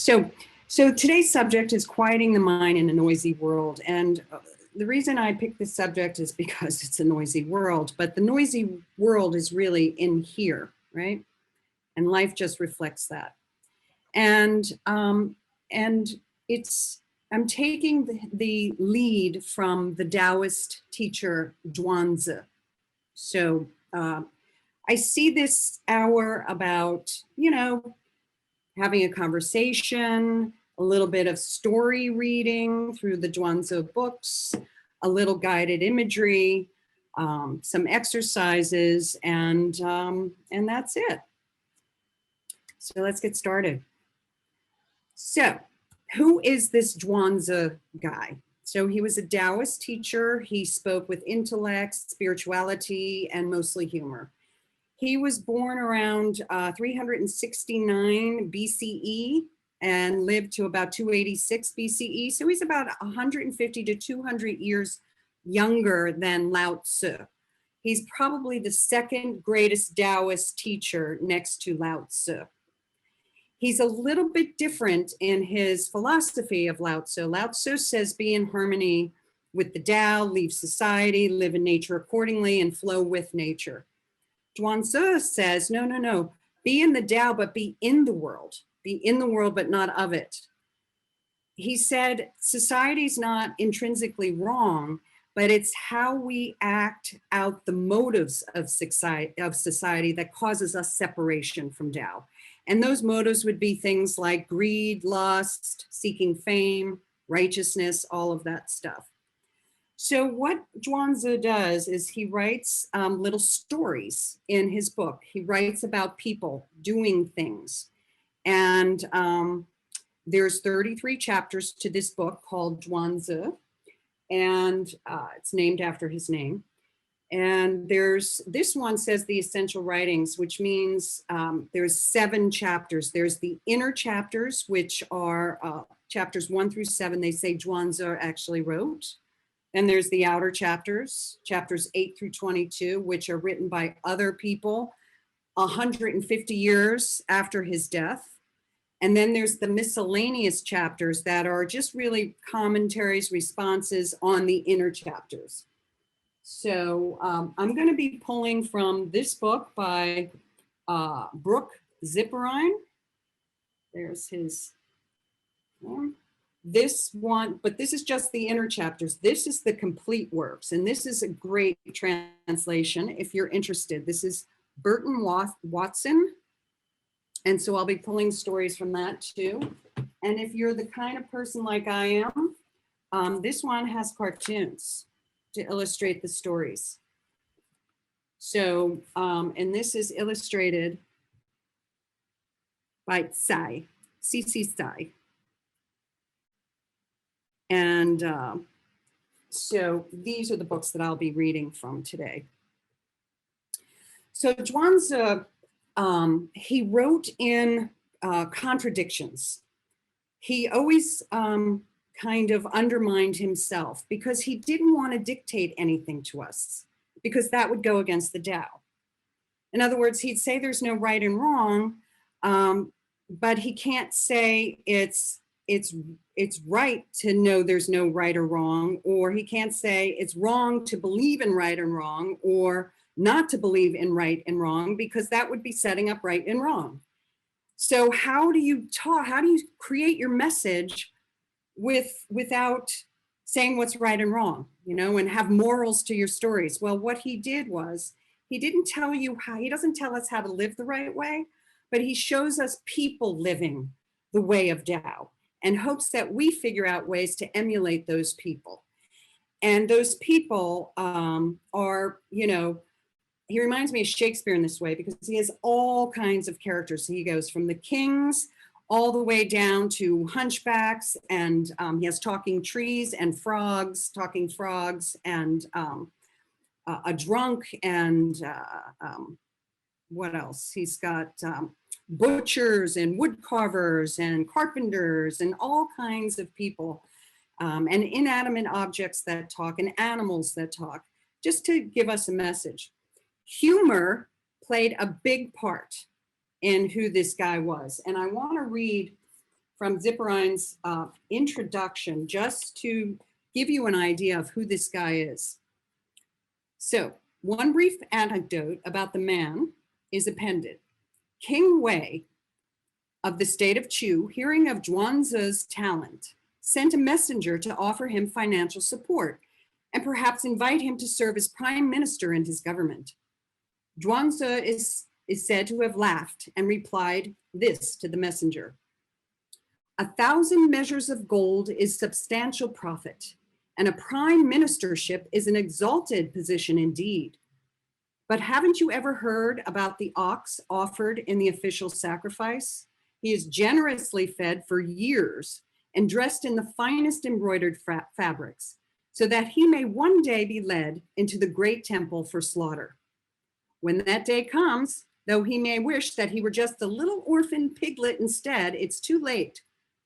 So today's subject is quieting the mind in a noisy world. And the reason I picked this subject is because it's a noisy world, but the noisy world is really in here, right? And life just reflects that. And it's, I'm taking the lead from the Taoist teacher, Zhuang Zi. So I see this hour about, having a conversation, a little bit of story reading through the Zhuang Zi books, a little guided imagery, some exercises, and that's it. So let's get started. So who is this Zhuang Zi guy? So he was a Taoist teacher. He spoke with intellect, spirituality, and mostly humor. He was born around 369 BCE and lived to about 286 BCE. So he's about 150 to 200 years younger than Lao Tzu. He's probably the second greatest Taoist teacher next to Lao Tzu. He's a little bit different in his philosophy of Lao Tzu. Lao Tzu says be in harmony with the Tao, leave society, live in nature accordingly, and flow with nature. Zhuang Zi says, no, be in the Tao, but be in the world. Be in the world, but not of it. He said, society's not intrinsically wrong, but it's how we act out the motives of society that causes us separation from Tao. And those motives would be things like greed, lust, seeking fame, righteousness, all of that stuff. So what Zhuang Zi does is he writes little stories in his book. He writes about people doing things. And there's 33 chapters to this book called Zhuang Zi. And it's named after his name. And there's, this one says the essential writings, which means there's 7 chapters. There's the inner chapters, which are chapters 1 through 7. They say Zhuang Zi actually wrote. And there's the outer chapters, chapters 8 through 22, which are written by other people 150 years after his death. And then there's the miscellaneous chapters that are just really commentaries, responses on the inner chapters. So I'm going to be pulling from this book by Brooke Zipperine. There's his name. This one, but this is just the inner chapters. This is the complete works, and this is a great translation if you're interested. This is Burton Watson, and so I'll be pulling stories from that too. And if you're the kind of person like I am, this one has cartoons to illustrate the stories. So, and this is illustrated by Tsai, C.C. Tsai. And so these are the books that I'll be reading from today. So Zhuang Zi, he wrote in contradictions. He always kind of undermined himself because he didn't want to dictate anything to us, because that would go against the Tao. In other words, he'd say there's no right and wrong, but he can't say it's right to know there's no right or wrong, or he can't say it's wrong to believe in right and wrong, or not to believe in right and wrong, because that would be setting up right and wrong. So how do you talk, how do you create your message without saying what's right and wrong, and have morals to your stories? Well, what he did was, he didn't tell you how, he doesn't tell us how to live the right way, but he shows us people living the way of Tao, and hopes that we figure out ways to emulate those people. And those people are, he reminds me of Shakespeare in this way, because he has all kinds of characters. So he goes from the kings all the way down to hunchbacks, and he has talking trees and talking frogs, and a drunk, and what else? He's got butchers and wood carvers and carpenters and all kinds of people, and inanimate objects that talk and animals that talk, just to give us a message. Humor played a big part in who this guy was. And I want to read from Zipperine's introduction, just to give you an idea of who this guy is. So, one brief anecdote about the man is appended. King Wei of the state of Chu, hearing of Zhuang Zi's talent, sent a messenger to offer him financial support and perhaps invite him to serve as prime minister in his government. Zhuang Zi is said to have laughed and replied this to the messenger: 1,000 measures of gold is substantial profit, and a prime ministership is an exalted position indeed. But haven't you ever heard about the ox offered in the official sacrifice? He is generously fed for years and dressed in the finest embroidered fabrics, so that he may one day be led into the great temple for slaughter. When that day comes, though he may wish that he were just a little orphan piglet instead, it's too late.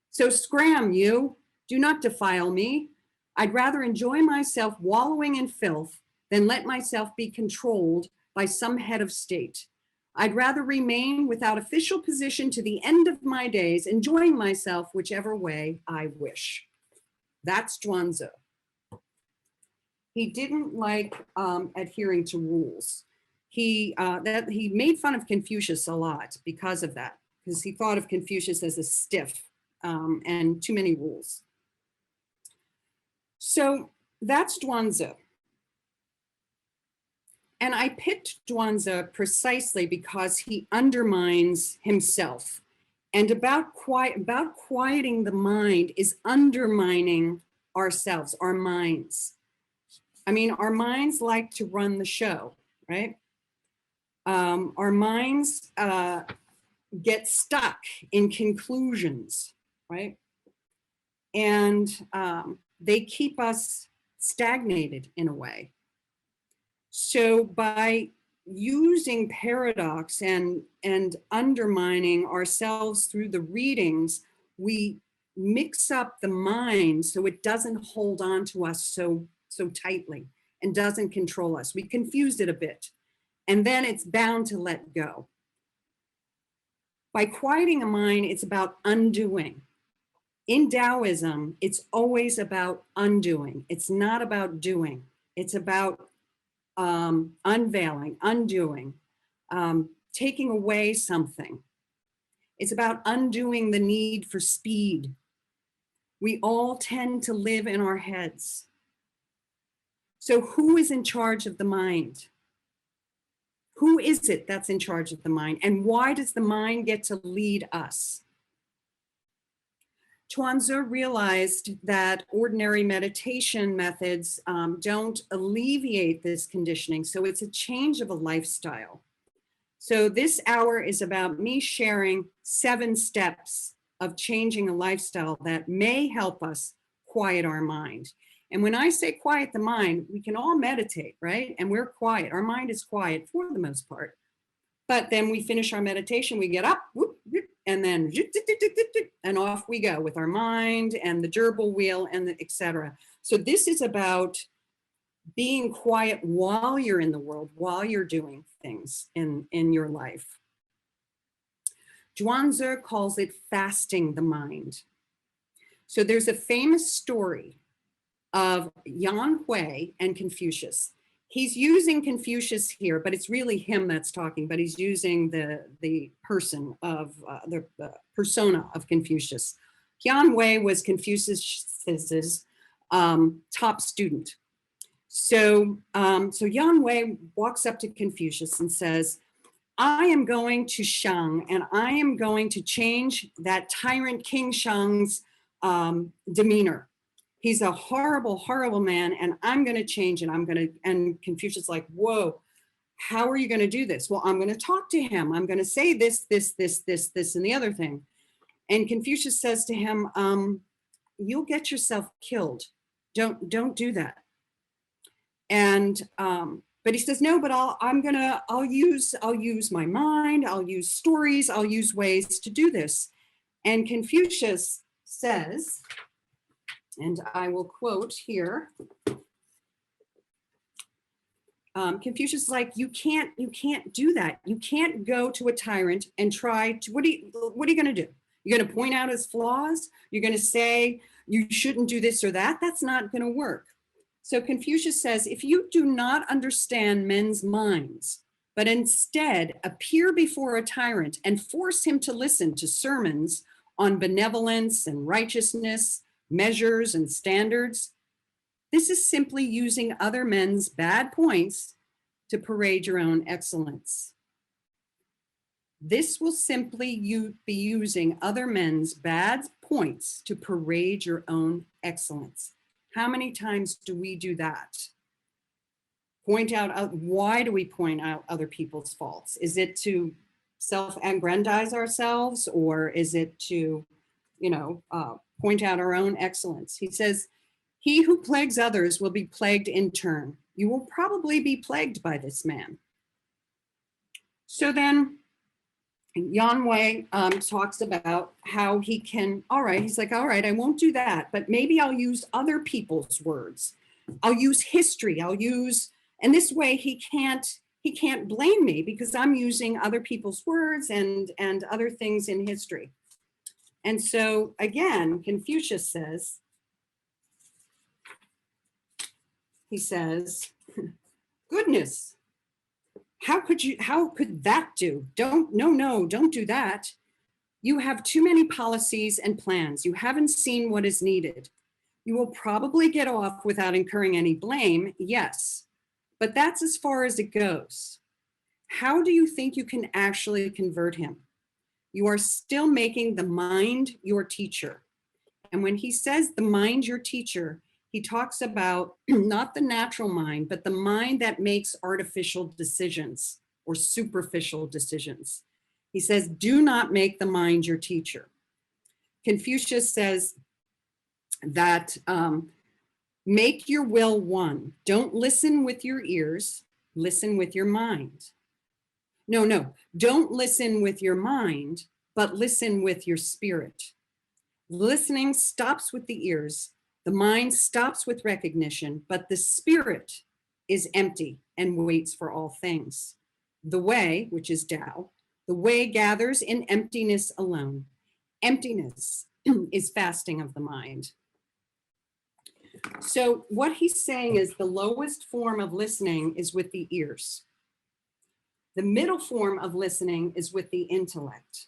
So scram, you, do not defile me. I'd rather enjoy myself wallowing in filth than let myself be controlled by some head of state. I'd rather remain without official position to the end of my days, enjoying myself whichever way I wish. That's Zhuang Zi. He didn't like adhering to rules. He made fun of Confucius a lot because of that, because he thought of Confucius as a stiff and too many rules. So that's Zhuang Zi. And I picked Zhuang Zi precisely because he undermines himself. And about quieting the mind is undermining ourselves, our minds. I mean, our minds like to run the show, right? Our minds get stuck in conclusions, right? And they keep us stagnated in a way. So by using paradox and undermining ourselves through the readings, we mix up the mind so it doesn't hold on to us so tightly and doesn't control us. We confused it a bit, and then it's bound to let go. By quieting a mind, it's about undoing. In Taoism, it's always about undoing. It's not about doing. It's about unveiling, undoing, taking away something. It's about undoing the need for speed. We all tend to live in our heads. So who is in charge of the mind? Who is it that's in charge of the mind? And why does the mind get to lead us? Zhuang Zi realized that ordinary meditation methods don't alleviate this conditioning, so it's a change of a lifestyle. So this hour is about me sharing 7 steps of changing a lifestyle that may help us quiet our mind. And when I say quiet the mind, we can all meditate, right? And we're quiet. Our mind is quiet for the most part. But then we finish our meditation, we get up, whoop, whoop, and then and off we go with our mind and the gerbil wheel and the etc. So this is about being quiet while you're in the world, while you're doing things in your life. Zhuang Zi calls it fasting the mind. So there's a famous story of Yan Hui and Confucius. He's using Confucius here, but it's really him that's talking, but he's using the person of the persona of Confucius. Yan Hui was Confucius's top student. So Yan Hui walks up to Confucius and says, I am going to Shang and I am going to change that tyrant King Shang's demeanor. He's a horrible, horrible man, and I'm going to change it. And Confucius is like, whoa, how are you going to do this? Well, I'm going to talk to him. I'm going to say this, and the other thing. And Confucius says to him, you'll get yourself killed. Don't do that. And, but he says, no, but I'll use my mind. I'll use stories. I'll use ways to do this. And Confucius says, and I will quote here. Confucius is like, you can't do that. You can't go to a tyrant and try to, what are you going to do? You're going to point out his flaws. You're going to say you shouldn't do this or that. That's not going to work. So Confucius says, if you do not understand men's minds, but instead appear before a tyrant and force him to listen to sermons on benevolence and righteousness, measures and standards, this is simply using other men's bad points to parade your own excellence. This will simply be using other men's bad points to parade your own excellence. How many times do we do that? Point out, why do we point out other people's faults? Is it to self-aggrandize ourselves, or is it to, point out our own excellence? He says, he who plagues others will be plagued in turn. You will probably be plagued by this man. So then Yan Wei talks about how he can, he's like, all right, I won't do that, but maybe I'll use other people's words. I'll use history, and this way he can't blame me because I'm using other people's words and other things in history. And so again, Confucius says, goodness, how could that do? Don't do that. You have too many policies and plans. You haven't seen what is needed. You will probably get off without incurring any blame, yes, but that's as far as it goes. How do you think you can actually convert him? You are still making the mind your teacher. And when he says the mind your teacher, he talks about not the natural mind, but the mind that makes artificial decisions or superficial decisions. He says, do not make the mind your teacher. Confucius says that make your will one. Don't listen with your ears, listen with your mind. No, don't listen with your mind, but listen with your spirit. Listening stops with the ears. The mind stops with recognition, but the spirit is empty and waits for all things. The way, which is Tao, the way gathers in emptiness alone. Emptiness is fasting of the mind. So what he's saying is the lowest form of listening is with the ears. The middle form of listening is with the intellect.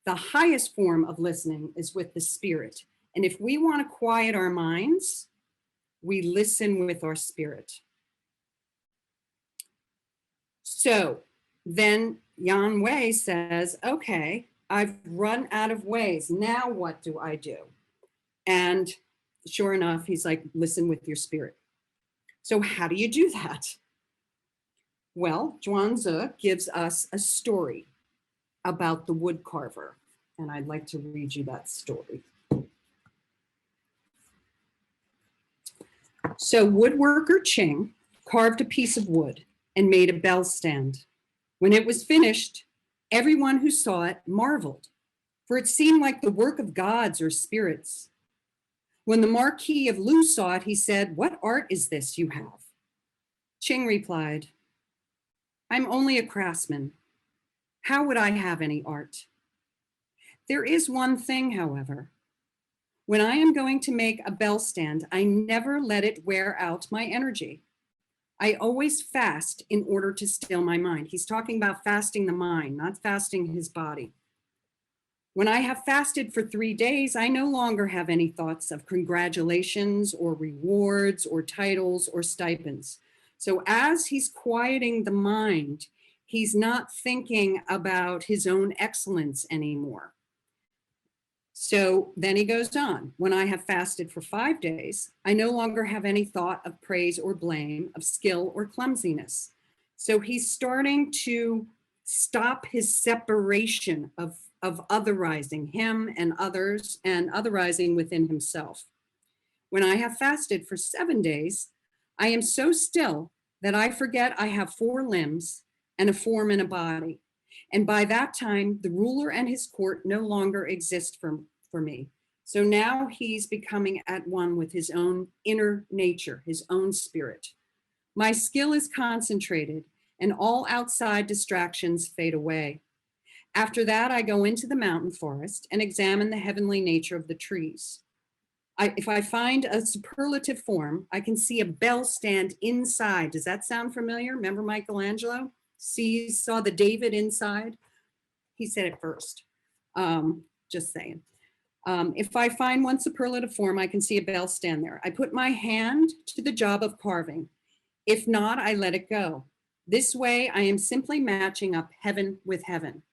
The highest form of listening is with the spirit. And if we want to quiet our minds, we listen with our spirit. So then Yan Wei says, okay, I've run out of ways. Now what do I do? And sure enough, he's like, listen with your spirit. So how do you do that? Well, Zhuang Zi gives us a story about the wood carver. And I'd like to read you that story. So woodworker Qing carved a piece of wood and made a bell stand. When it was finished, everyone who saw it marveled, for it seemed like the work of gods or spirits. When the Marquis of Lu saw it, he said, "What art is this you have?" Qing replied, "I'm only a craftsman. How would I have any art? There is one thing, however. When I am going to make a bell stand, I never let it wear out my energy. I always fast in order to still my mind." He's talking about fasting the mind, not fasting his body. "When I have fasted for 3 days, I no longer have any thoughts of congratulations or rewards or titles or stipends." So as he's quieting the mind, he's not thinking about his own excellence anymore. So then he goes on, "When I have fasted for 5 days, I no longer have any thought of praise or blame, of skill or clumsiness." So he's starting to stop his separation of otherizing him and others and otherizing within himself. "When I have fasted for 7 days, I am so still that I forget I have 4 limbs and a form and a body. And by that time, the ruler and his court no longer exist for me." So now he's becoming at one with his own inner nature, his own spirit. "My skill is concentrated and all outside distractions fade away. After that, I go into the mountain forest and examine the heavenly nature of the trees. If I find a superlative form, I can see a bell stand inside. Does that sound familiar? Remember Michelangelo? Saw the David inside? He said it first. Just saying. If I find one superlative form, I can see a bell stand there. I put my hand to the job of carving. If not, I let it go. This way, I am simply matching up heaven with heaven.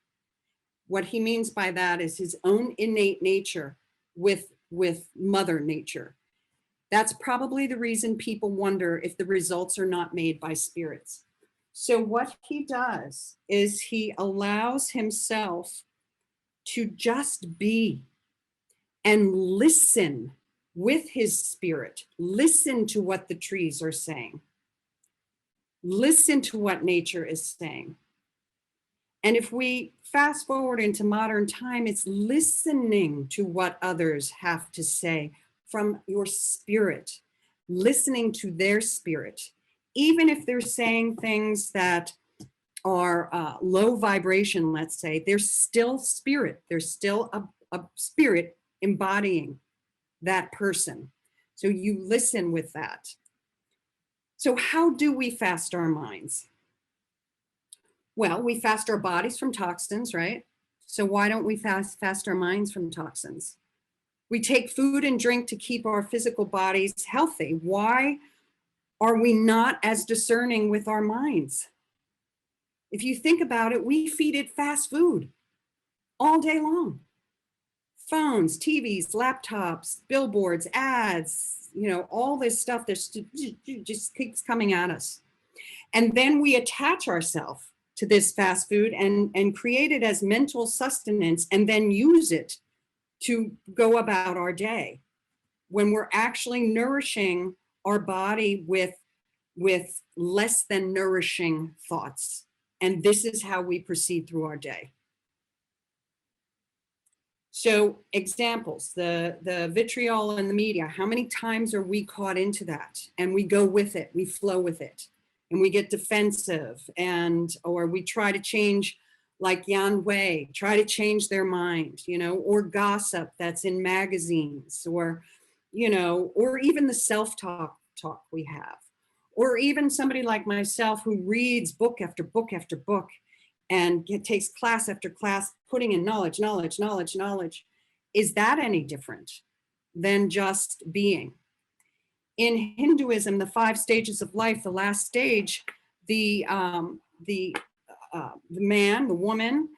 What he means by that is his own innate nature with Mother Nature. That's probably the reason people wonder if the results are not made by spirits. So what he does is he allows himself to just be and listen with his spirit. Listen to what the trees are saying. Listen to what nature is saying. And if we fast forward into modern time, it's listening to what others have to say from your spirit, listening to their spirit, even if they're saying things that are low vibration, let's say, they're still spirit. There's still a spirit embodying that person. So you listen with that. So how do we fast our minds? Well, we fast our bodies from toxins, right? So why don't we fast our minds from toxins? We take food and drink to keep our physical bodies healthy. Why are we not as discerning with our minds? If you think about it, we feed it fast food all day long. Phones, TVs, laptops, billboards, ads, all this stuff that just keeps coming at us. And then we attach ourselves to this fast food and create it as mental sustenance and then use it to go about our day when we're actually nourishing our body with less than nourishing thoughts. And this is how we proceed through our day. So examples, the vitriol in the media, how many times are we caught into that? And we go with it, we flow with it, and we get defensive, or we try to change, like Yan Wei, try to change their mind, or gossip that's in magazines, or even the self-talk we have, or even somebody like myself who reads book after book after book and takes class after class, putting in knowledge. Is that any different than just being? In Hinduism, the 5 stages of life, the last stage, the man, the woman,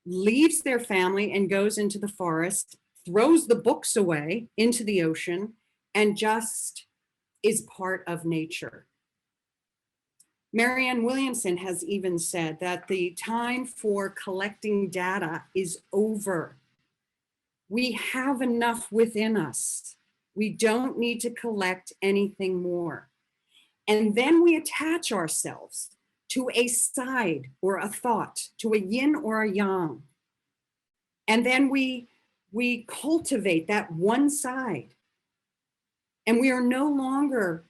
leaves their family and goes into the forest, throws the books away into the ocean, and just is part of nature. Marianne Williamson has even said that the time for collecting data is over. We have enough within us. We don't need to collect anything more. And then we attach ourselves to a side or a thought, to a yin or a yang. And then we cultivate that one side. And we are no longer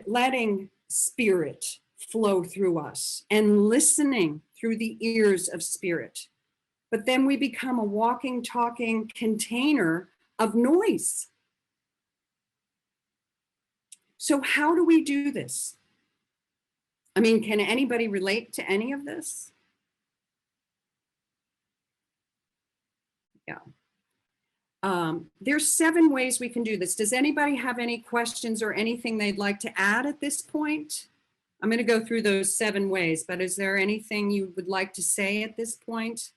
letting spirit flow through us and listening through the ears of spirit. But then we become a walking, talking container of noise. So how do we do this? I mean, can anybody relate to any of this? Yeah. There's 7 ways we can do this. Does anybody have any questions or anything they'd like to add at this point? I'm going to go through those 7 ways, but is there anything you would like to say at this point?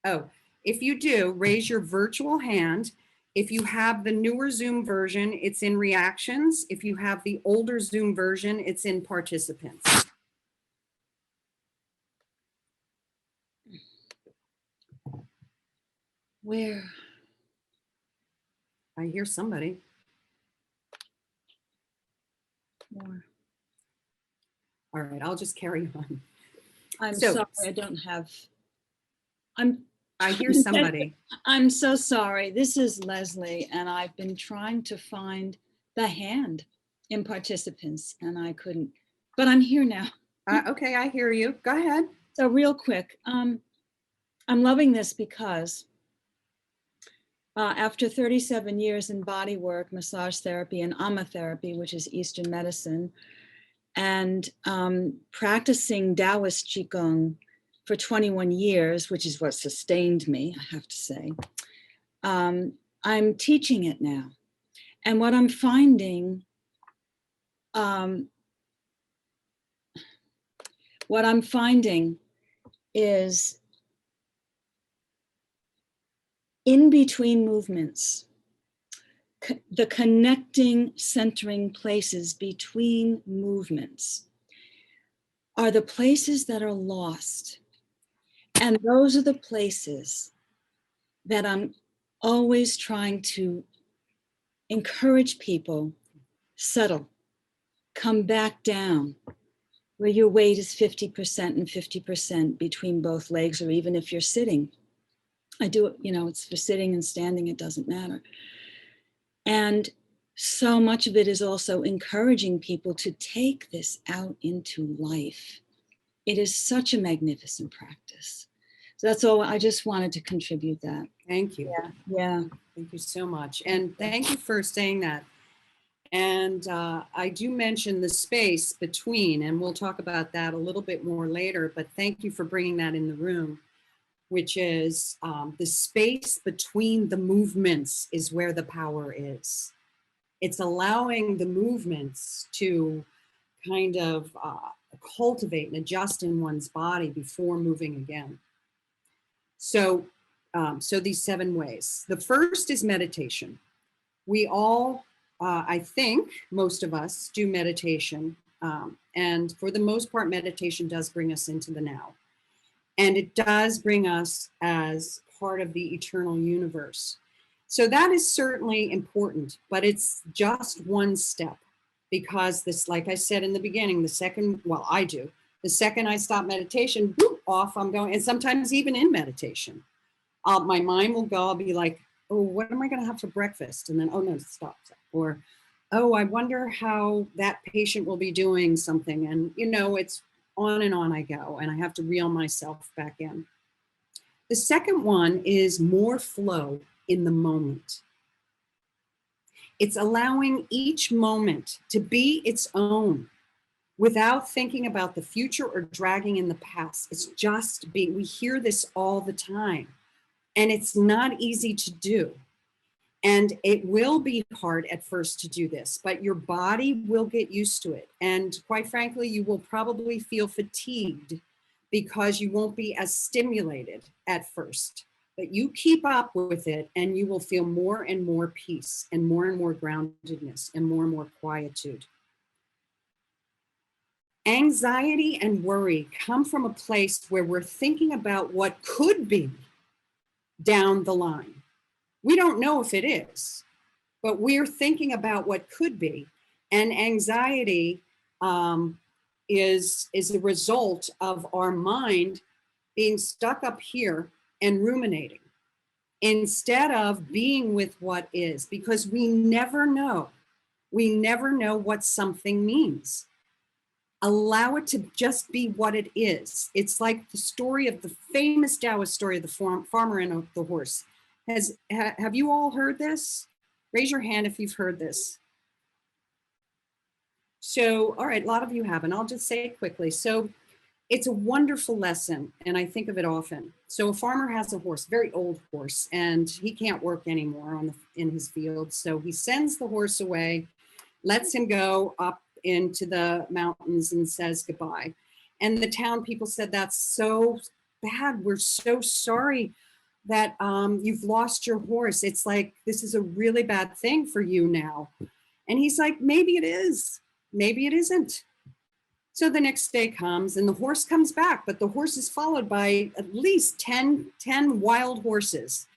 Oh, if you do, raise your virtual hand. If you have the newer Zoom version, it's in reactions. If you have the older Zoom version, it's in participants. Where? I hear somebody. More. All right, I'll just carry on. I'm sorry, I don't have. I hear somebody. I'm so sorry. This is Leslie, and I've been trying to find the hand in participants, and I couldn't. But I'm here now. Okay, I hear you. Go ahead. So real quick, I'm loving this because after 37 years in body work, massage therapy, and amatherapy, which is Eastern medicine, and practicing Taoist Qigong for 21 years, which is what sustained me, I have to say, I'm teaching it now. And what I'm finding, is in between movements, the connecting, centering places between movements are the places that are lost. And those are the places that I'm always trying to encourage people, settle, come back down, where your weight is 50% and 50% between both legs, or even if you're sitting. I do it, it's for sitting and standing, it doesn't matter. And so much of it is also encouraging people to take this out into life. It is such a magnificent practice. So that's all. I just wanted to contribute that. Thank you. Yeah. Thank you so much. And thank you for saying that. And I do mention the space between, and we'll talk about that a little bit more later, but thank you for bringing that in the room, which is the space between the movements is where the power is. It's allowing the movements to kind of cultivate and adjust in one's body before moving again. So these 7 ways. The first is meditation. We all, I think most of us do meditation. And for the most part, meditation does bring us into the now. And it does bring us as part of the eternal universe. So that is certainly important, but it's just one step, because this, like I said in the beginning, the second I stop meditation, boop, off I'm going. And sometimes even in meditation, my mind will go, I'll be like, oh, what am I going to have for breakfast? And then, oh no, stop. Or, oh, I wonder how that patient will be doing something. And, it's on and on I go, and I have to reel myself back in. The second one is more flow in the moment. It's allowing each moment to be its own without thinking about the future or dragging in the past. It's just being. We hear this all the time, and it's not easy to do. And it will be hard at first to do this, but your body will get used to it. And quite frankly, you will probably feel fatigued because you won't be as stimulated at first. But you keep up with it and you will feel more and more peace and more groundedness and more quietude. Anxiety and worry come from a place where we're thinking about what could be down the line. We don't know if it is, but we're thinking about what could be. And anxiety is a result of our mind being stuck up here and ruminating instead of being with what is, because we never know. We never know what something means. Allow it to just be what it is. It's like the story of the famous Taoist story of the farmer and the horse. Have you all heard this? Raise your hand if you've heard this. So, all right, a lot of you haven't. I'll just say it quickly. So it's a wonderful lesson, and I think of it often. So a farmer has a horse, very old horse, and he can't work anymore in his field. So he sends the horse away, lets him go up into the mountains and says goodbye. And the town people said, that's so bad. We're so sorry that you've lost your horse. It's like, this is a really bad thing for you now. And he's like, maybe it is, maybe it isn't. So the next day comes and the horse comes back, but the horse is followed by at least 10 wild horses.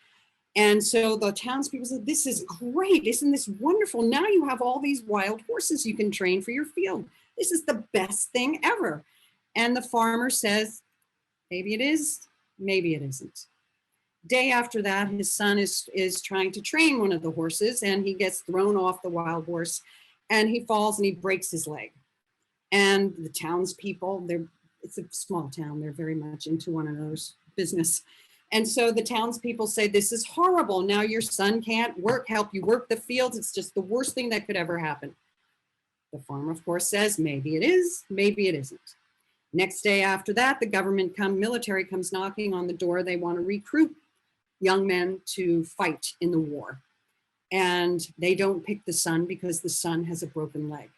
And so the townspeople said, this is great. Isn't this wonderful? Now you have all these wild horses you can train for your field. This is the best thing ever. And the farmer says, maybe it is, maybe it isn't. Day after that, his son is trying to train one of the horses, and he gets thrown off the wild horse and he falls and he breaks his leg. And the townspeople, it's a small town. They're very much into one another's business. And so the townspeople say, this is horrible. Now your son can't help you work the fields. It's just the worst thing that could ever happen. The farmer, of course, says, maybe it is, maybe it isn't. Next day after that, the military comes knocking on the door. They want to recruit young men to fight in the war. And they don't pick the son because the son has a broken leg.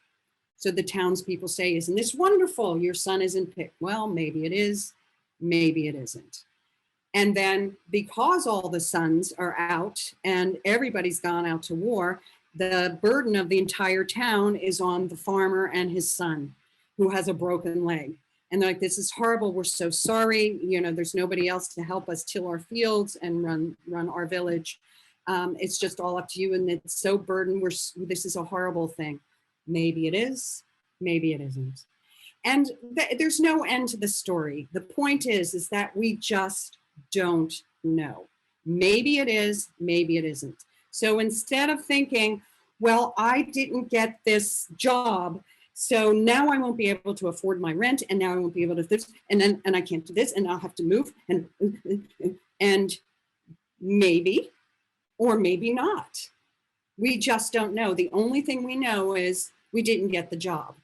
So the townspeople say, isn't this wonderful? Your son isn't picked. Well, maybe it is, maybe it isn't. And then because all the sons are out and everybody's gone out to war, the burden of the entire town is on the farmer and his son who has a broken leg. And they're like, this is horrible. We're so sorry. You know, there's nobody else to help us till our fields and run our village. It's just all up to you. And it's so burdened. This is a horrible thing. Maybe it is, maybe it isn't. And there's no end to the story. The point is that we just don't know. Maybe it is, maybe it isn't. So instead of thinking, well, I didn't get this job, so now I won't be able to afford my rent, and now I won't be able to this, and I can't do this, and I'll have to move, and maybe, or maybe not. We just don't know. The only thing we know is we didn't get the job.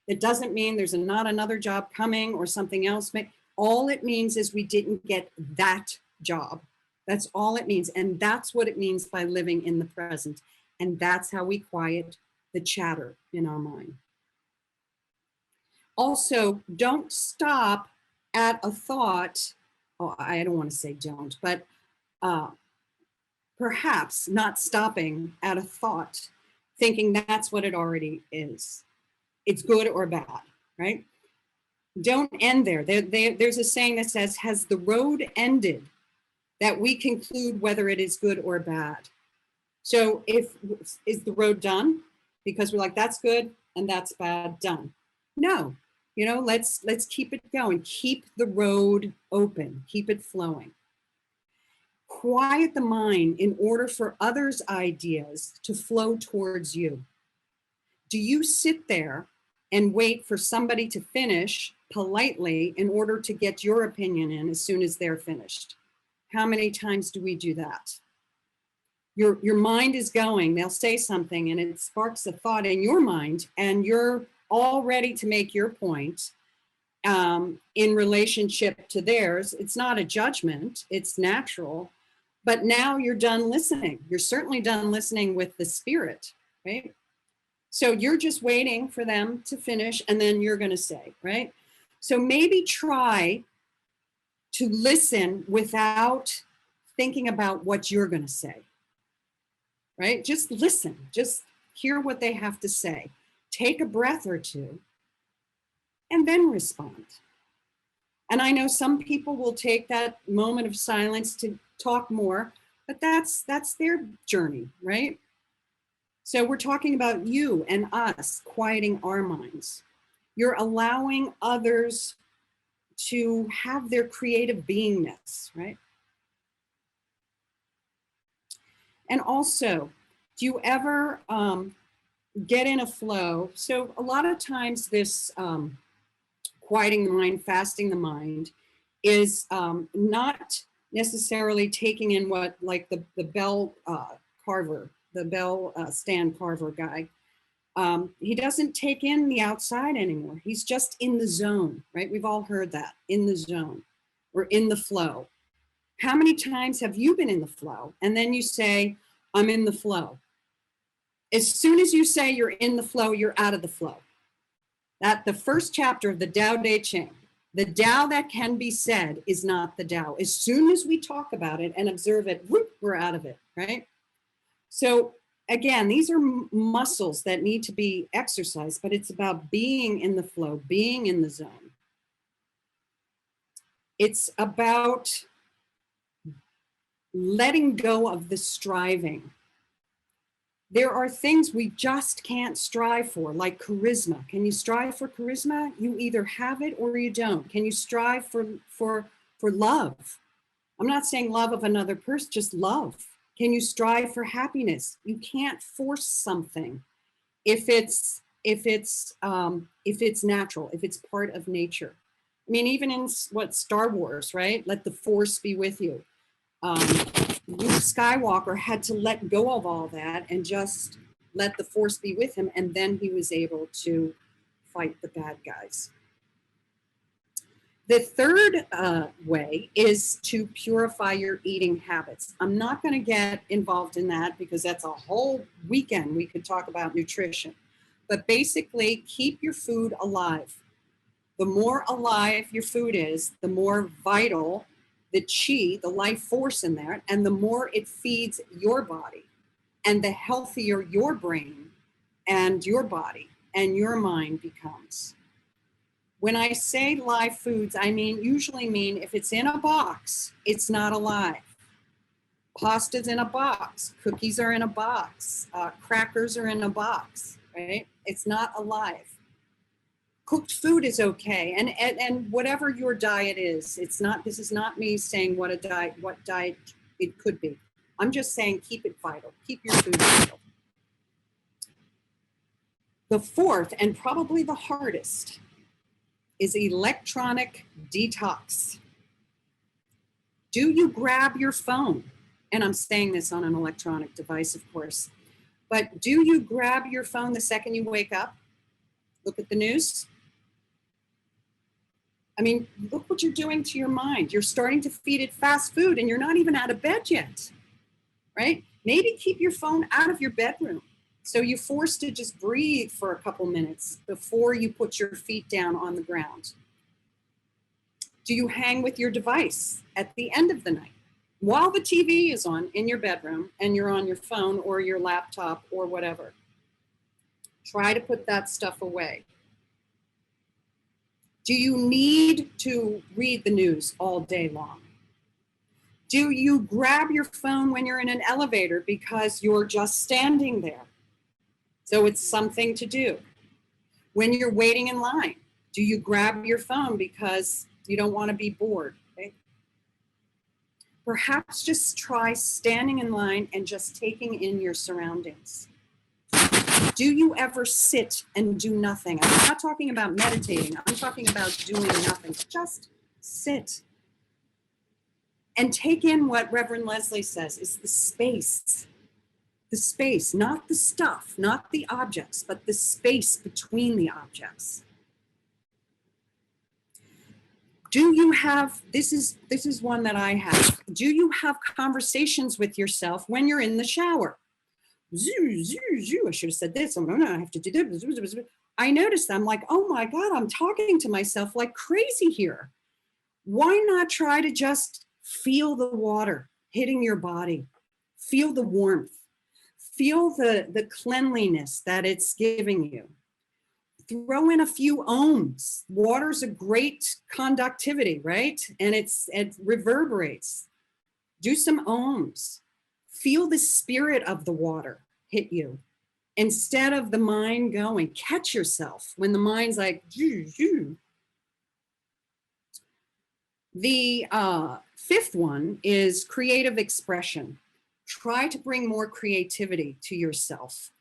It doesn't mean there's not another job coming or something else. All it means is we didn't get that job. That's all it means. And that's what it means by living in the present. And that's how we quiet the chatter in our mind. Also, don't stop at a thought. Oh, I don't want to say don't, but perhaps not stopping at a thought, thinking that's what it already is. It's good or bad, right? Don't end there. There's a saying that says, has the road ended that we conclude whether it is good or bad? So is the road done? Because we're like, that's good and that's bad, done. No, let's keep it going. Keep the road open, keep it flowing. Quiet the mind in order for others' ideas to flow towards you. Do you sit there and wait for somebody to finish politely in order to get your opinion in as soon as they're finished? How many times do we do that? Your mind is going, they'll say something and it sparks a thought in your mind and you're all ready to make your point in relationship to theirs. It's not a judgment, it's natural, but now you're done listening. You're certainly done listening with the spirit, right? So you're just waiting for them to finish and then you're going to say, right? So maybe try to listen without thinking about what you're going to say, right? Just listen, just hear what they have to say. Take a breath or two and then respond. And I know some people will take that moment of silence to talk more, but that's their journey, right? So we're talking about you and us quieting our minds. You're allowing others to have their creative beingness, right? And also, do you ever get in a flow? So a lot of times this quieting the mind, fasting the mind is not necessarily taking in what, like the bell carver, the bell stand carver guy. He doesn't take in the outside anymore. He's just in the zone, right? We've all heard that, in the zone or in the flow. How many times have you been in the flow? And then you say, I'm in the flow. As soon as you say you're in the flow, you're out of the flow. That the first chapter of the Tao Te Ching, the Tao that can be said is not the Tao. As soon as we talk about it and observe it, whoop, we're out of it, right? So again, these are muscles that need to be exercised, but it's about being in the flow, being in the zone. It's about letting go of the striving. There are things we just can't strive for, like charisma. Can you strive for charisma? You either have it or you don't. Can you strive for love? I'm not saying love of another person, just love. Can you strive for happiness? You can't force something if it's natural, if it's part of nature. I mean, even in what Star Wars, right? Let the force be with you. Luke Skywalker had to let go of all that and just let the force be with him, and then he was able to fight the bad guys. The third way is to purify your eating habits. I'm not going to get involved in that because that's a whole weekend we could talk about nutrition. But basically, keep your food alive. The more alive your food is, the more vital the chi, the life force in there, and the more it feeds your body, and the healthier your brain and your body and your mind becomes. When I say live foods, I usually mean if it's in a box, it's not alive. Pasta's in a box, cookies are in a box, crackers are in a box, right? It's not alive. Cooked food is okay, and whatever your diet is, it's not. This is not me saying what diet it could be. I'm just saying keep it vital. Keep your food vital. The fourth, and probably the hardest, is electronic detox. Do you grab your phone? And I'm saying this on an electronic device, of course. But do you grab your phone the second you wake up? Look at the news? I mean, look what you're doing to your mind. You're starting to feed it fast food and you're not even out of bed yet, right? Maybe keep your phone out of your bedroom. So you're forced to just breathe for a couple minutes before you put your feet down on the ground. Do you hang with your device at the end of the night while the TV is on in your bedroom and you're on your phone or your laptop or whatever? Try to put that stuff away. Do you need to read the news all day long? Do you grab your phone when you're in an elevator because you're just standing there? So it's something to do. When you're waiting in line, do you grab your phone because you don't want to be bored? Okay? Perhaps just try standing in line and just taking in your surroundings. Do you ever sit and do nothing? I'm not talking about meditating. I'm talking about doing nothing. Just sit. And take in what Reverend Leslie says is the space. The space, not the stuff, not the objects, but the space between the objects. Do you have, this is one that I have, do you have conversations with yourself when you're in the shower? Zoo, zoo, zoo. I should have said this. I have to do this. I noticed I'm like, oh my God, I'm talking to myself like crazy here. Why not try to just feel the water hitting your body? Feel the warmth. Feel the cleanliness that it's giving you. Throw in a few ohms. Water's a great conductivity, right? And it reverberates. Do some ohms. Feel the spirit of the water hit you instead of the mind going. Catch yourself when the mind's like, zoo, zoo. The fifth one is creative expression. Try to bring more creativity to yourself.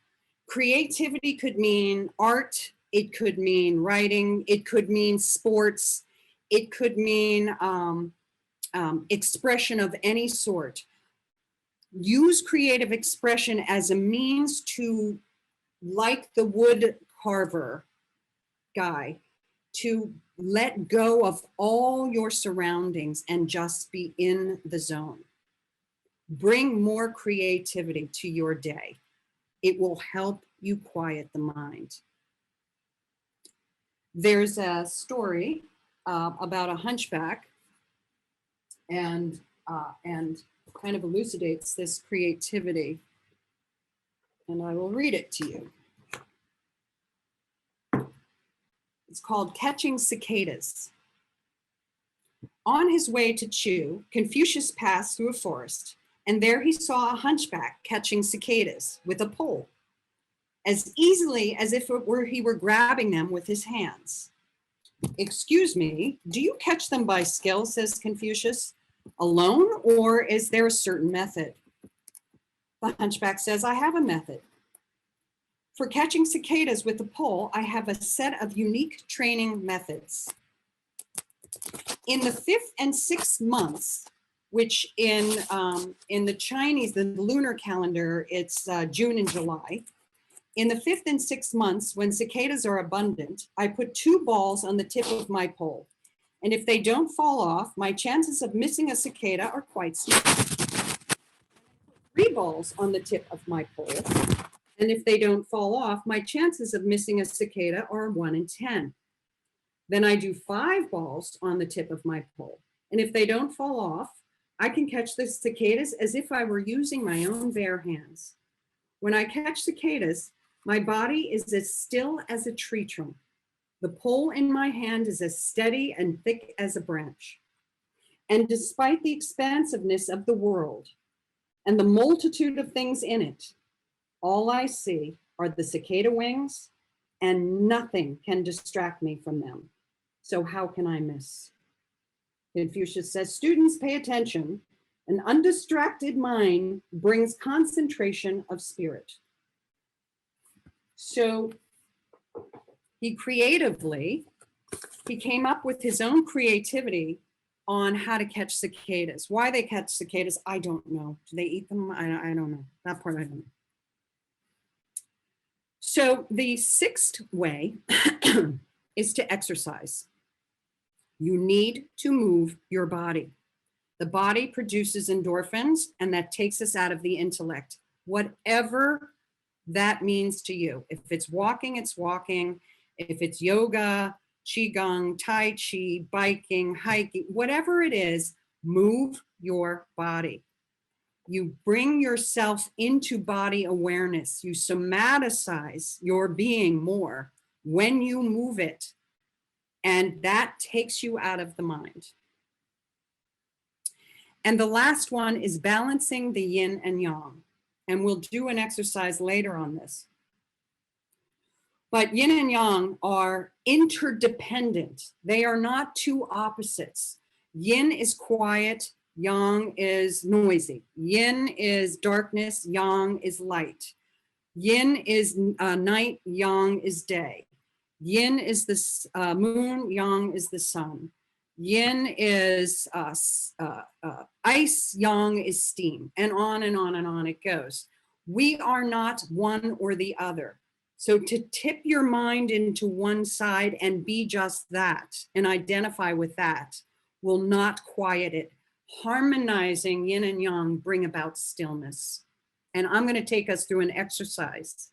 Creativity could mean art, it could mean writing, it could mean sports, it could mean expression of any sort. Use creative expression as a means to, like the wood carver guy, to let go of all your surroundings and just be in the zone. Bring more creativity to your day. It will help you quiet the mind. There's a story about a hunchback and kind of elucidates this creativity. And I will read it to you. It's called Catching Cicadas. On his way to Chu, Confucius passed through a forest, and there he saw a hunchback catching cicadas with a pole, as easily as if he were grabbing them with his hands. Excuse me, do you catch them by skill, says Confucius, alone, or is there a certain method? The hunchback says, I have a method. For catching cicadas with a pole, I have a set of unique training methods. In the 5th and 6th months, which in the Chinese, the lunar calendar, it's June and July. In the 5th and 6th months, when cicadas are abundant, I put 2 balls on the tip of my pole. And if they don't fall off, my chances of missing a cicada are quite small. 3 balls on the tip of my pole. And if they don't fall off, my chances of missing a cicada are 1 in 10. Then I do 5 balls on the tip of my pole. And if they don't fall off, I can catch the cicadas as if I were using my own bare hands. When I catch cicadas, my body is as still as a tree trunk. The pole in my hand is as steady and thick as a branch. And despite the expansiveness of the world and the multitude of things in it, all I see are the cicada wings, and nothing can distract me from them. So how can I miss? Confucius says, students, pay attention. An undistracted mind brings concentration of spirit. So he came up with his own creativity on how to catch cicadas. Why they catch cicadas, I don't know. Do they eat them? I don't know. That part I don't know. So the 6th way is to exercise. You need to move your body. The body produces endorphins, and that takes us out of the intellect, whatever that means to you. If it's walking, it's walking. If it's yoga, qigong, tai chi, biking, hiking, whatever it is, move your body. You bring yourself into body awareness. You somaticize your being more when you move it. And that takes you out of the mind. And the last one is balancing the yin and yang. And we'll do an exercise later on this. But yin and yang are interdependent. They are not two opposites. Yin is quiet, yang is noisy. Yin is darkness, yang is light. Yin is night, yang is day. Yin is the moon, yang is the sun. Yin is ice, yang is steam, and on and on and on it goes. We are not one or the other. So to tip your mind into one side and be just that and identify with that will not quiet it. Harmonizing yin and yang bring about stillness. And I'm going to take us through an exercise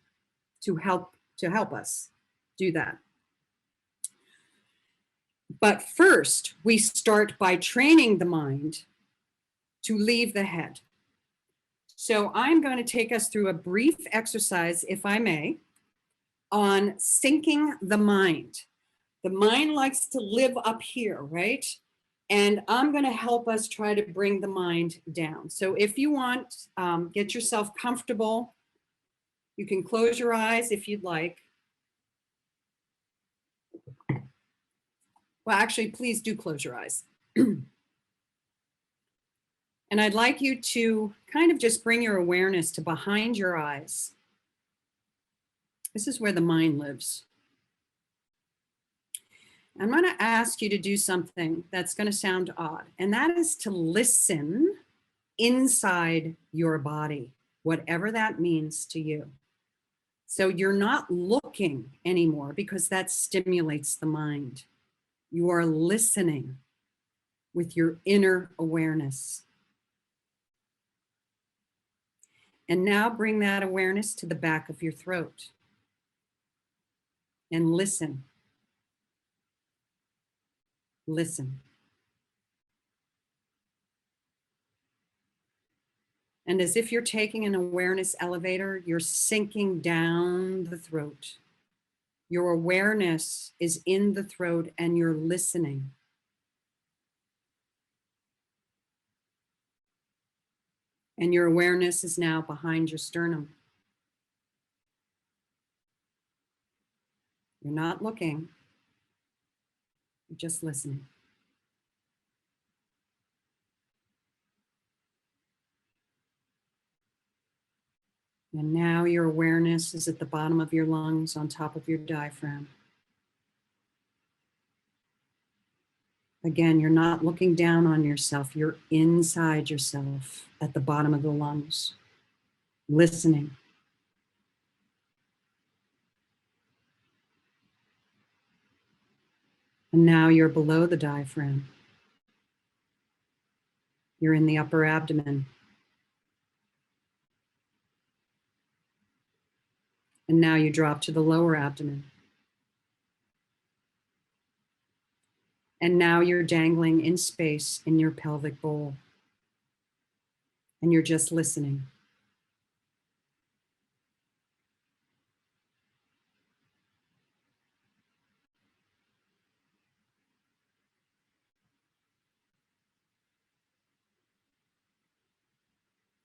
to help us do that. But first, we start by training the mind to leave the head. So I'm going to take us through a brief exercise, if I may, on syncing the mind. The mind likes to live up here, right? And I'm going to help us try to bring the mind down. So if you want, get yourself comfortable. You can close your eyes if you'd like. Well, actually, please do close your eyes. And I'd like you to kind of just bring your awareness to behind your eyes. This is where the mind lives. I'm going to ask you to do something that's going to sound odd, and that is to listen inside your body, whatever that means to you. So you're not looking anymore because that stimulates the mind. You are listening with your inner awareness. And now bring that awareness to the back of your throat and listen. Listen. And as if you're taking an awareness elevator, you're sinking down the throat. Your awareness is in the throat and you're listening. And your awareness is now behind your sternum. You're not looking, you're just listening. And now your awareness is at the bottom of your lungs on top of your diaphragm. Again, you're not looking down on yourself. You're inside yourself at the bottom of the lungs, listening. And now you're below the diaphragm. You're in the upper abdomen. And now you drop to the lower abdomen. And now you're dangling in space in your pelvic bowl. And you're just listening.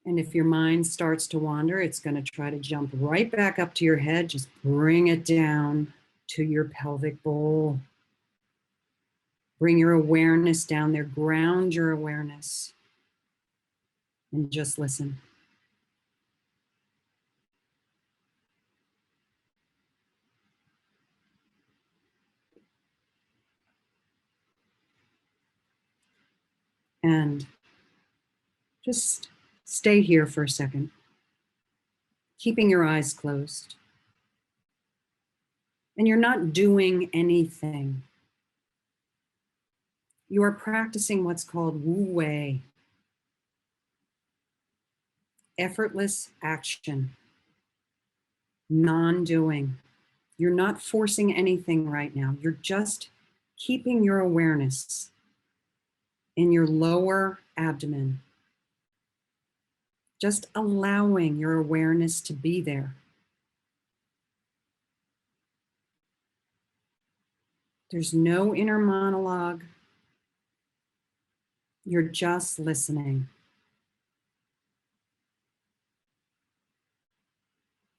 And if your mind starts to wander, it's going to try to jump right back up to your head. Just bring it down to your pelvic bowl. Bring your awareness down there. Ground your awareness. And just listen. And just stay here for a second, keeping your eyes closed. And you're not doing anything. You are practicing what's called Wu Wei, effortless action, non-doing. You're not forcing anything right now. You're just keeping your awareness in your lower abdomen, just allowing your awareness to be there. There's no inner monologue. You're just listening.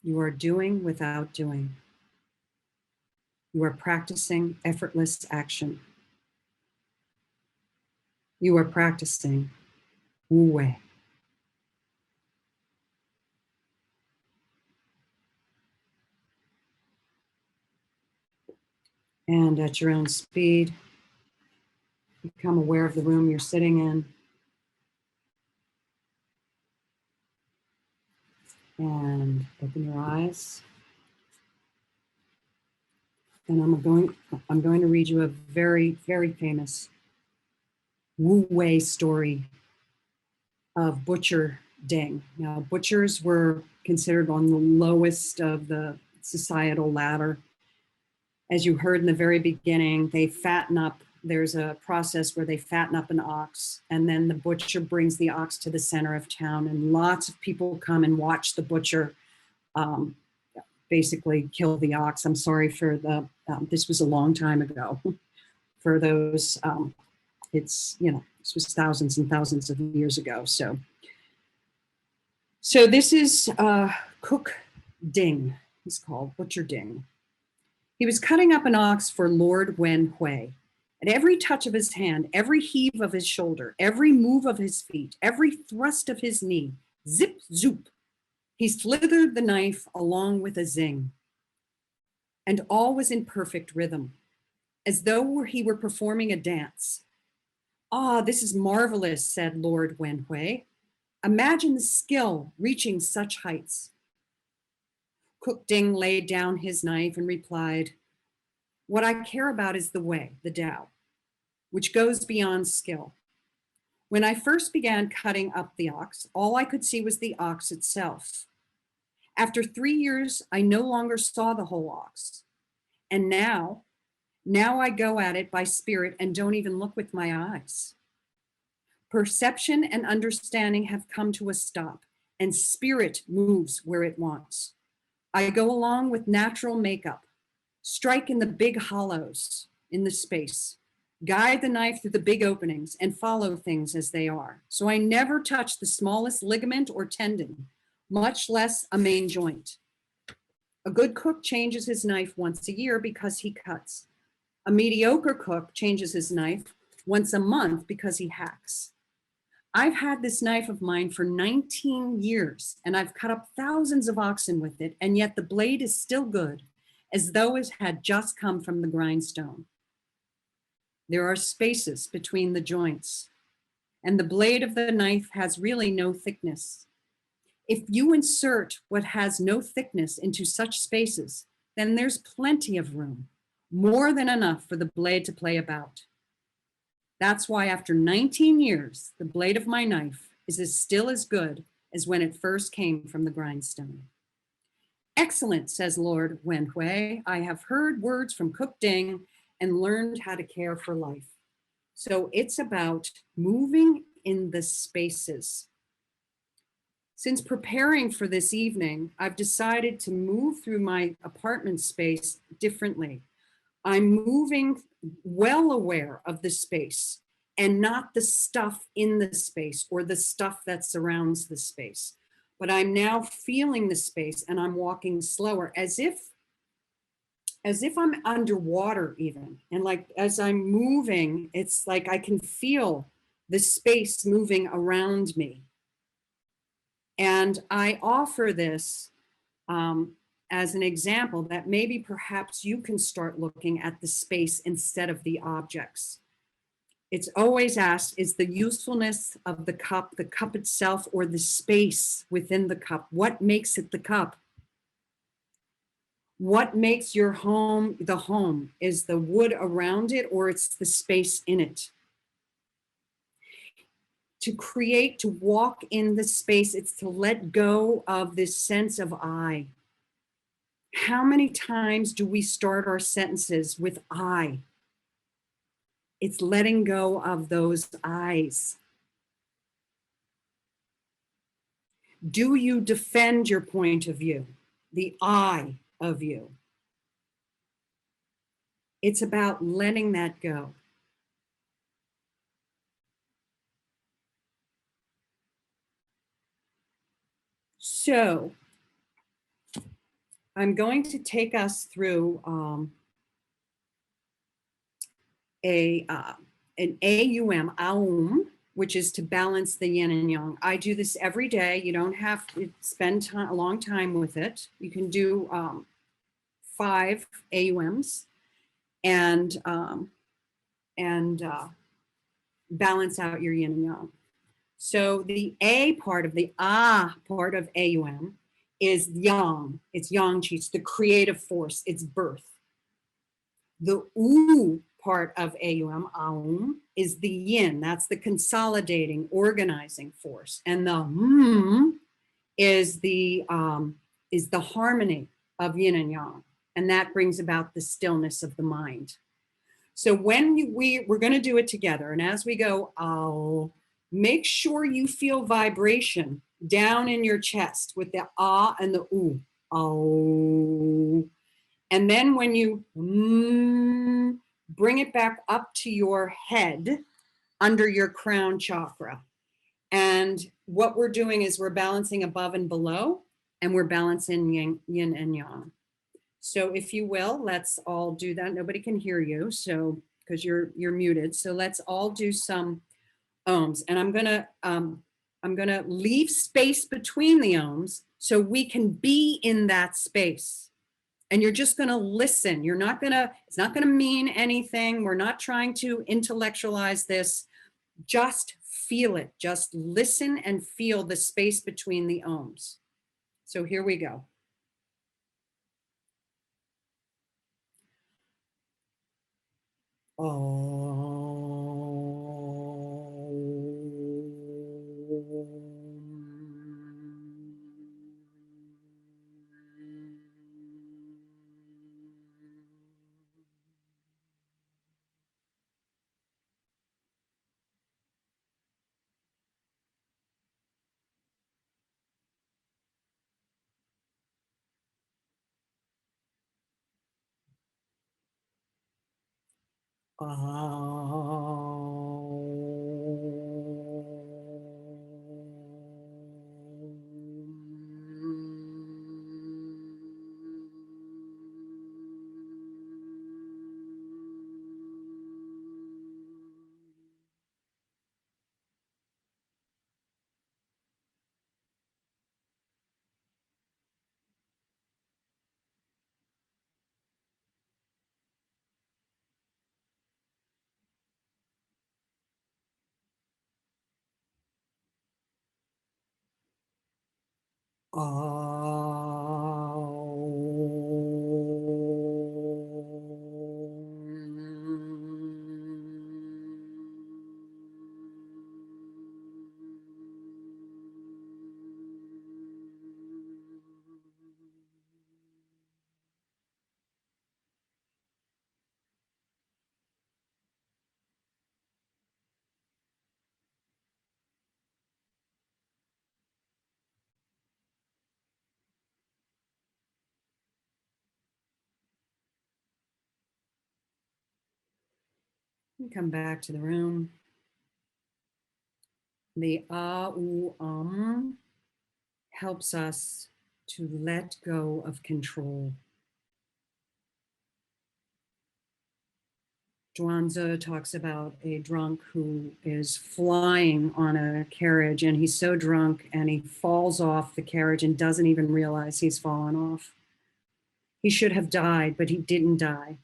You are doing without doing. You are practicing effortless action. You are practicing Wu Wei. And at your own speed, become aware of the room you're sitting in. And open your eyes. And I'm going to read you a very, very famous Wu Wei story of Butcher Ding. Now, butchers were considered on the lowest of the societal ladder. As you heard in the very beginning, they fatten up. There's a process where they fatten up an ox, and then the butcher brings the ox to the center of town, and lots of people come and watch the butcher basically kill the ox. I'm sorry for the, this was a long time ago. For those, it's, this was thousands and thousands of years ago. So this is Cook Ding, he's called Butcher Ding. He was cutting up an ox for Lord Wen Hui. At every touch of his hand, every heave of his shoulder, every move of his feet, every thrust of his knee, zip, zoop, he slithered the knife along with a zing. And all was in perfect rhythm, as though he were performing a dance. "Ah, this is marvelous," said Lord Wen Hui. "Imagine the skill reaching such heights." Cook Ding laid down his knife and replied, "What I care about is the way, the Tao, which goes beyond skill. When I first began cutting up the ox, all I could see was the ox itself. After 3 years, I no longer saw the whole ox. And now I go at it by spirit and don't even look with my eyes. Perception and understanding have come to a stop, and spirit moves where it wants. I go along with natural makeup, strike in the big hollows in the space, guide the knife through the big openings, and follow things as they are. So I never touch the smallest ligament or tendon, much less a main joint. A good cook changes his knife once a year because he cuts. A mediocre cook changes his knife once a month because he hacks. I've had this knife of mine for 19 years, and I've cut up thousands of oxen with it, and yet the blade is still good, as though it had just come from the grindstone. There are spaces between the joints, and the blade of the knife has really no thickness. If you insert what has no thickness into such spaces, then there's plenty of room, more than enough for the blade to play about. That's why after 19 years, the blade of my knife is still as good as when it first came from the grindstone. Excellent, says Lord Wenhui. I have heard words from Cook Ding and learned how to care for life. So it's about moving in the spaces. Since preparing for this evening, I've decided to move through my apartment space differently. I'm moving well aware of the space and not the stuff in the space or the stuff that surrounds the space. But I'm now feeling the space and I'm walking slower as if I'm underwater even. And like as I'm moving, it's like I can feel the space moving around me. And I offer this as an example that maybe perhaps you can start looking at the space instead of the objects. It's always asked, is the usefulness of the cup itself, or the space within the cup? What makes it the cup? What makes your home the home? Is the wood around it, or it's the space in it? To create, to walk in the space, it's to let go of this sense of I. How many times do we start our sentences with I? It's letting go of those I's. Do you defend your point of view, the I of you? It's about letting that go. So I'm going to take us through an AUM, which is to balance the yin and yang. I do this every day. You don't have to spend a long time with it. You can do 5 AUMs and balance out your yin and yang. So the A part of the part of AUM is yang. It's yang qi. It's the creative force. It's birth. The U part of Aum is the yin. That's the consolidating, organizing force. And the is the harmony of yin and yang. And that brings about the stillness of the mind. So when we're going to do it together, and as we go, I'll make sure you feel vibration down in your chest with the ah and the oo. Oh. And then when you bring it back up to your head under your crown chakra. And what we're doing is we're balancing above and below, and we're balancing yin and yang. So if you will, let's all do that. Nobody can hear you, so because you're muted. So let's all do some ohms. And I'm gonna leave space between the ohms so we can be in that space. And you're just gonna listen. It's not gonna mean anything. We're not trying to intellectualize this. Just feel it. Just listen and feel the space between the ohms. So here we go. And come back to the room. The helps us to let go of control. Zhuang Zi talks about a drunk who is flying on a carriage, and he's so drunk and he falls off the carriage and doesn't even realize he's fallen off. He should have died, but he didn't die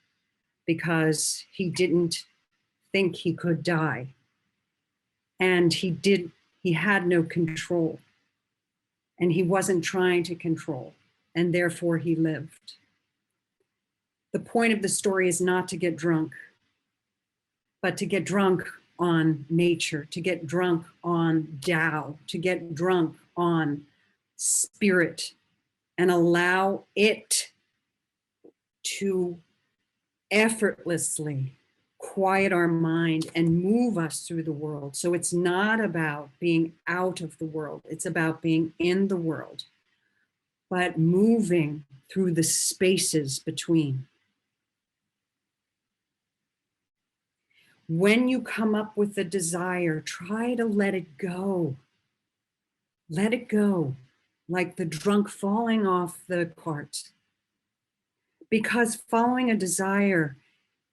because he didn't think he could die. And he had no control, and he wasn't trying to control, and therefore he lived. The point of the story is not to get drunk, but to get drunk on nature, to get drunk on Tao, to get drunk on spirit, and allow it to effortlessly quiet our mind and move us through the world. So it's not about being out of the world, it's about being in the world, but moving through the spaces between. When you come up with a desire, try to let it go. Let it go, like the drunk falling off the cart. Because following a desire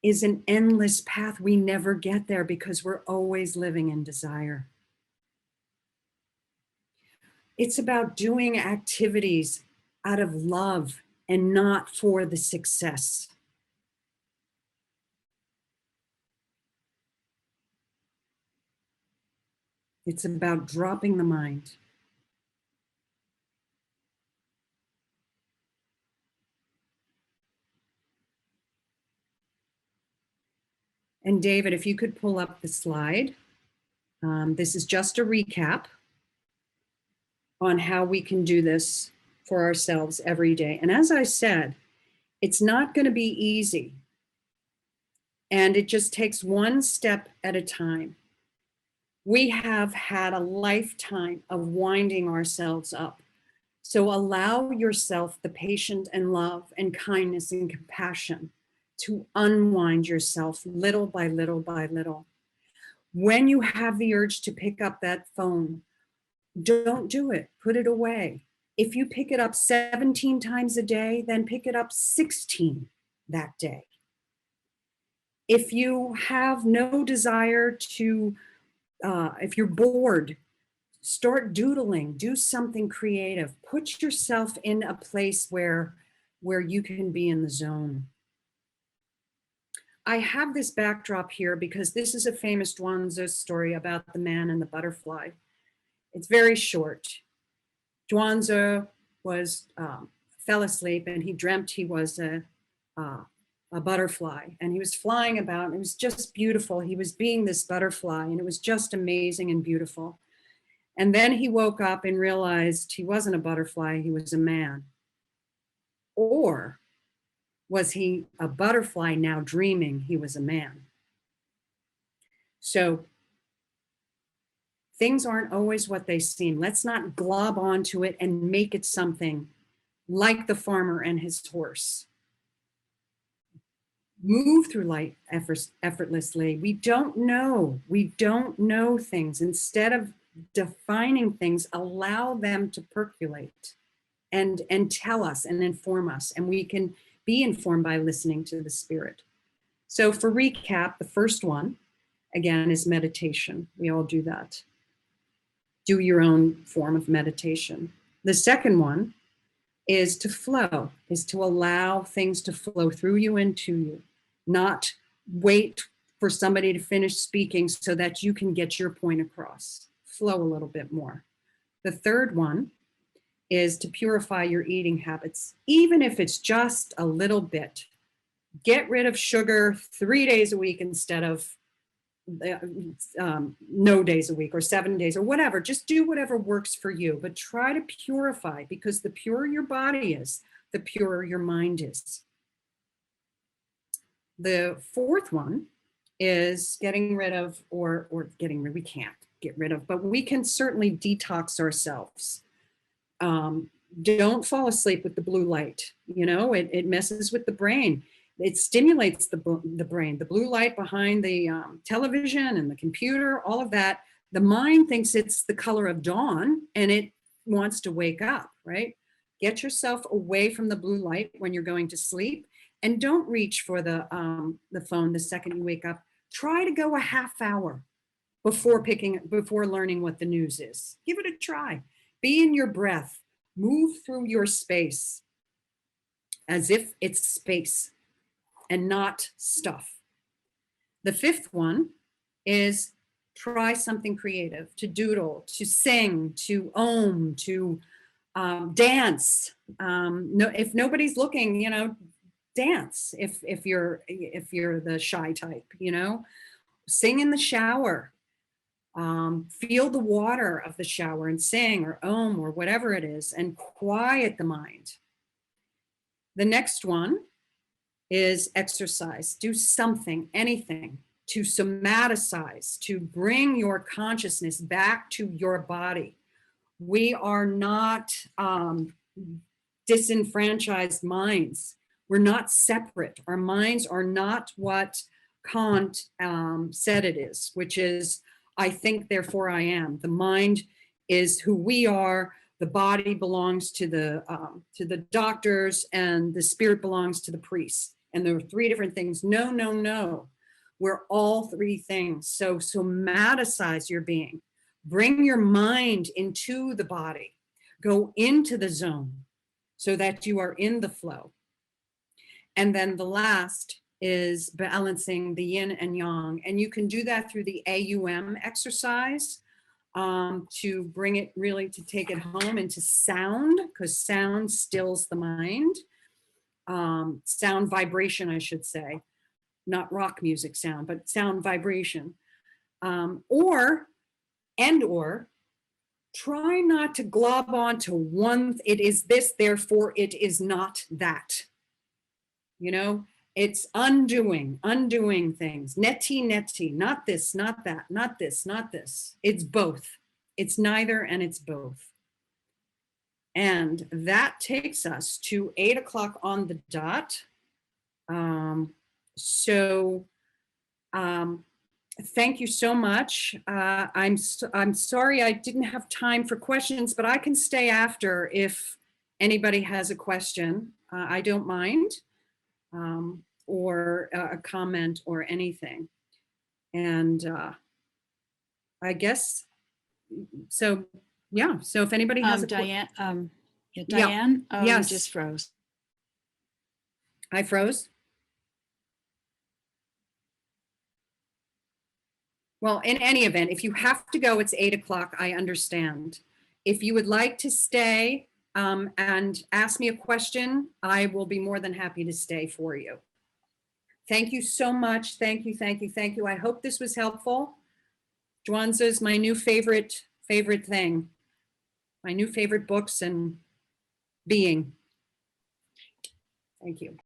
is an endless path. We never get there because we're always living in desire. It's about doing activities out of love and not for the success. It's about dropping the mind. And David, if you could pull up the slide. This is just a recap on how we can do this for ourselves every day. And as I said, it's not going to be easy. And it just takes one step at a time. We have had a lifetime of winding ourselves up. So allow yourself the patience and love and kindness and compassion to unwind yourself little by little by little. When you have the urge to pick up that phone, don't do it, put it away. If you pick it up 17 times a day, then pick it up 16 that day. If you have no desire to, if you're bored, start doodling, do something creative, put yourself in a place where you can be in the zone. I have this backdrop here because this is a famous Zhuang Zi story about the man and the butterfly. It's very short. Zhuang Zi fell asleep and he dreamt he was a butterfly, and he was flying about, and it was just beautiful. He was being this butterfly, and it was just amazing and beautiful. And then he woke up and realized he wasn't a butterfly, he was a man. Or was he a butterfly now dreaming he was a man? So things aren't always what they seem. Let's not glob onto it and make it something like the farmer and his horse. Move through life effortlessly. We don't know things. Instead of defining things, allow them to percolate and tell us and inform us, and we can be informed by listening to the spirit. So for recap, the first one, again, is meditation. We all do that. Do your own form of meditation. The second one is to flow, is to allow things to flow through you and to you, not wait for somebody to finish speaking so that you can get your point across. Flow a little bit more. The third one is to purify your eating habits, even if it's just a little bit. Get rid of sugar 3 days a week instead of no days a week or 7 days or whatever. Just do whatever works for you, but try to purify, because the purer your body is, the purer your mind is. The fourth one is getting rid of, we can't get rid of, but we can certainly detox ourselves. Don't fall asleep with the blue light. You know, it messes with the brain. It stimulates the brain. The blue light behind the television and the computer, all of that, the mind thinks it's the color of dawn and it wants to wake up, right? Get yourself away from the blue light when you're going to sleep, and don't reach for the phone the second you wake up. Try to go a half hour before learning what the news is. Give it a try. Be in your breath. Move through your space as if it's space and not stuff. The fifth one is try something creative, to doodle, to sing, to to dance. If nobody's looking, you know, dance. If you're the shy type, you know, sing in the shower. Feel the water of the shower and sing or or whatever it is, and quiet the mind. The next one is exercise. Do something, anything, to somaticize, to bring your consciousness back to your body. We are not disenfranchised minds. We're not separate. Our minds are not what Kant said it is, which is, I think, therefore I am. The mind is who we are. The body belongs to the doctors, and the spirit belongs to the priests. And there are three different things. No, no, no. We're all three things. So somaticize your being. Bring your mind into the body. Go into the zone so that you are in the flow. And then the last is balancing the yin and yang. And you can do that through the AUM exercise, to bring it really, to take it home into sound, because sound stills the mind. Sound vibration, I should say, not rock music sound, but sound vibration. Or try not to glob on to one, it is this, therefore it is not that. You know, it's undoing things. Neti, not this, not that, not this, not this. It's both. It's neither, and it's both. And that takes us to 8 o'clock on the dot. Thank you so much. I'm sorry I didn't have time for questions, but I can stay after if anybody has a question. I don't mind, or a comment or anything. And I guess, so yeah, so if anybody has a Diane, Diane, yes. You just froze. I froze. Well, in any event, if you have to go, it's 8 o'clock, I understand. If you would like to stay and ask me a question, I will be more than happy to stay for you. Thank you so much. Thank you, thank you, thank you. I hope this was helpful. Zhuang Zi is my new favorite thing. My new favorite books and being. Thank you.